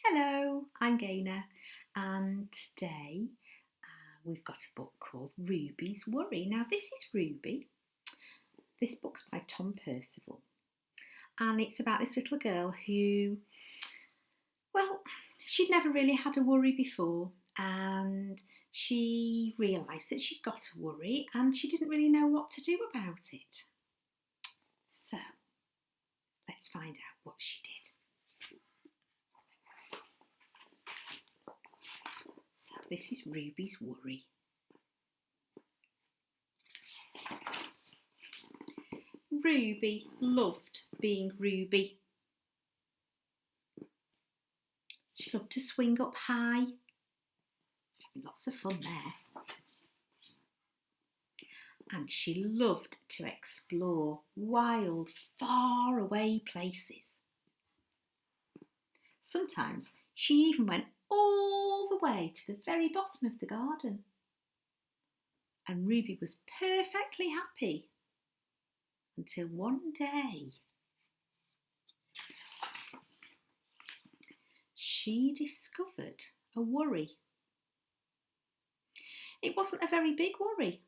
Hello, I'm Gaynor, and today we've got a book called Ruby's Worry. Now, this is Ruby. This book's by Tom Percival, and it's about this little girl who, well, she'd never really had a worry before, and she realised that she'd got a worry and she didn't really know what to do about it. So, let's find out what she did. This is Ruby's Worry. Ruby loved being Ruby. She loved to swing up high. Having lots of fun there. And she loved to explore wild, far away places. Sometimes she even went all the way to the very bottom of the garden. And Ruby was perfectly happy until one day she discovered a worry. It wasn't a very big worry.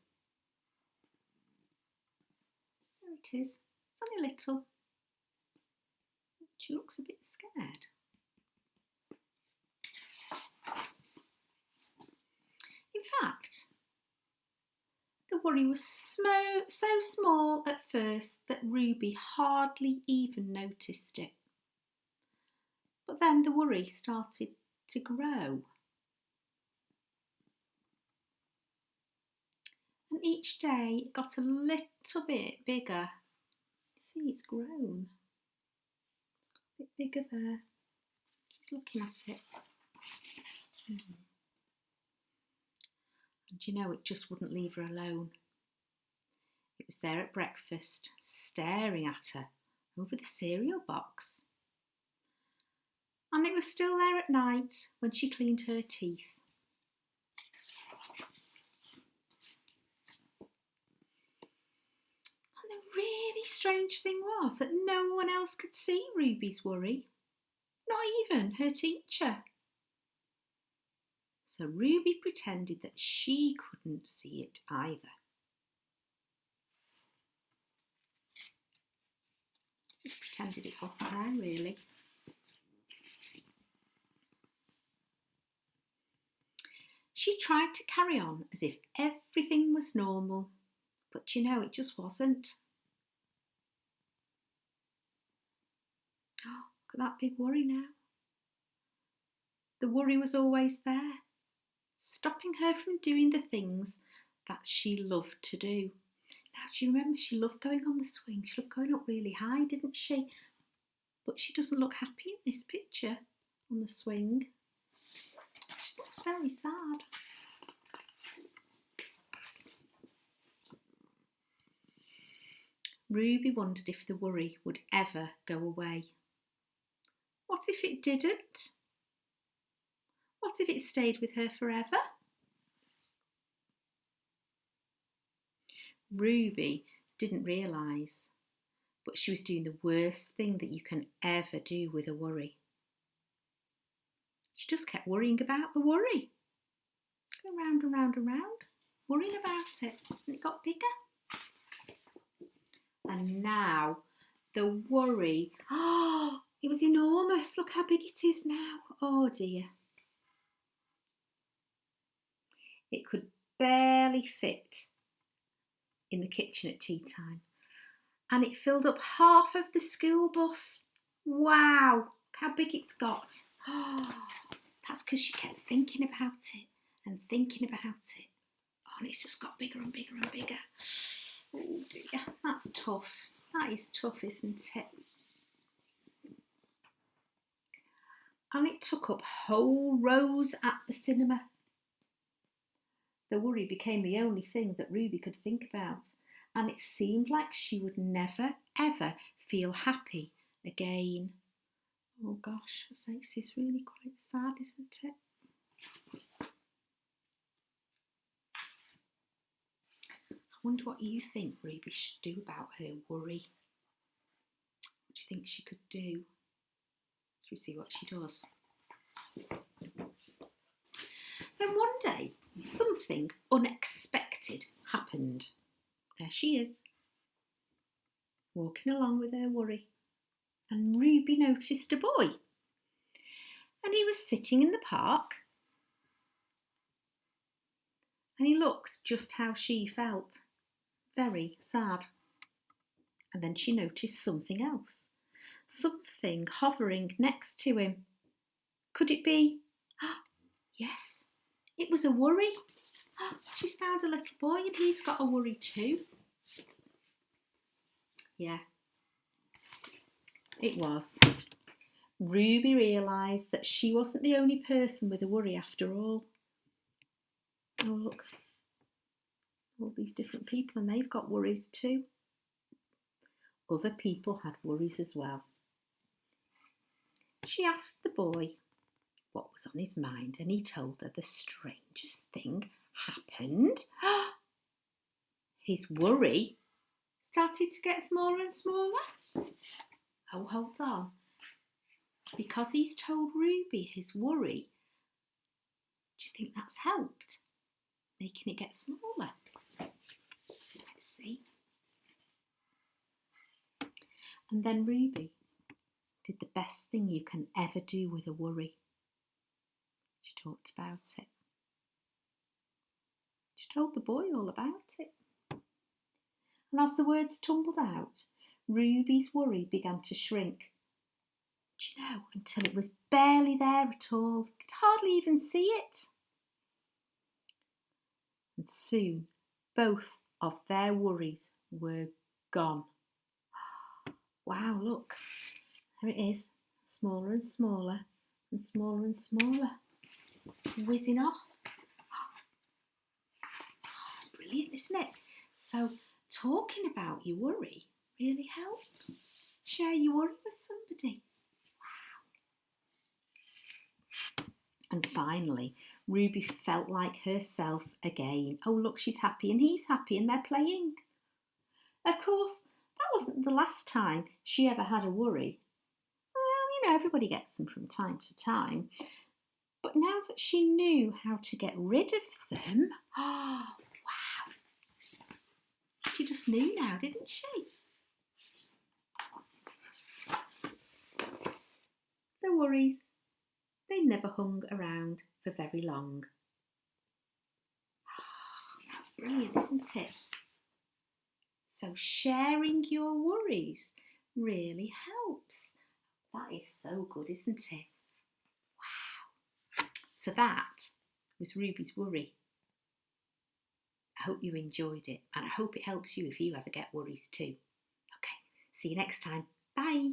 There it is. It's only a little. She looks a bit scared. In fact, the worry was so small at first that Ruby hardly even noticed it. But then the worry started to grow. And each day it got a little bit bigger. See, it's grown. It's got a bit bigger there. Just looking at it. And you know, it just wouldn't leave her alone. It was there at breakfast, staring at her over the cereal box. And it was still there at night when she cleaned her teeth. And the really strange thing was that no one else could see Ruby's worry, not even her teacher. So Ruby pretended that she couldn't see it either. Just pretended it wasn't there, really. She tried to carry on as if everything was normal, but you know, it just wasn't. Oh, look at that big worry now. The worry was always there, stopping her from doing the things that she loved to do. Now, do you remember she loved going on the swing? She loved going up really high, didn't she? But she doesn't look happy in this picture on the swing. She looks very sad. Ruby wondered if the worry would ever go away. What if it didn't? What if it stayed with her forever? Ruby didn't realise, but she was doing the worst thing that you can ever do with a worry. She just kept worrying about the worry. Going round and round and round, worrying about it, and it got bigger. And now the worry, it was enormous. Look how big it is now. Oh dear. It could barely fit in the kitchen at tea time. And it filled up half of the school bus. Wow, look how big it's got. Oh, that's because she kept thinking about it and thinking about it. Oh, and it's just got bigger and bigger and bigger. Oh dear, that's tough. That is tough, isn't it? And it took up whole rows at the cinema. The worry became the only thing that Ruby could think about, and it seemed like she would never, ever feel happy again. Oh gosh, her face is really quite sad, isn't it? I wonder what you think Ruby should do about her worry. What do you think she could do? Should we see what she does? Then one day, something unexpected happened. There she is, walking along with her worry, and Ruby noticed a boy. And he was sitting in the park, and he looked just how she felt, very sad. And then she noticed something else, something hovering next to him. Could it be? Yes, it was a worry. She's found a little boy and he's got a worry too. Yeah, it was. Ruby realised that she wasn't the only person with a worry after all. Oh, look, all these different people, and they've got worries too. Other people had worries as well. She asked the boy what was on his mind, and he told her the strangest thing happened. His worry started to get smaller and smaller. Oh, hold on. Because he's told Ruby his worry, do you think that's helped? Making it get smaller. Let's see. And then Ruby did the best thing you can ever do with a worry. She talked about it. She told the boy all about it. And as the words tumbled out, Ruby's worry began to shrink. Do you know, until it was barely there at all. You could hardly even see it. And soon, both of their worries were gone. Wow, look. There it is. Smaller and smaller and smaller and smaller. Whizzing off. Brilliant, isn't it? So talking about your worry really helps. Share your worry with somebody. Wow. And finally, Ruby felt like herself again. Oh, look, she's happy and he's happy and they're playing. Of course, that wasn't the last time she ever had a worry. Well, everybody gets them from time to time. But now that she knew how to get rid of them, wow. She just knew now, didn't she? The worries, they never hung around for very long. That's brilliant, isn't it? So sharing your worries really helps. That is so good, isn't it? Wow. So that was Ruby's worry. I hope you enjoyed it, and I hope it helps you if you ever get worries too. Okay, see you next time. Bye.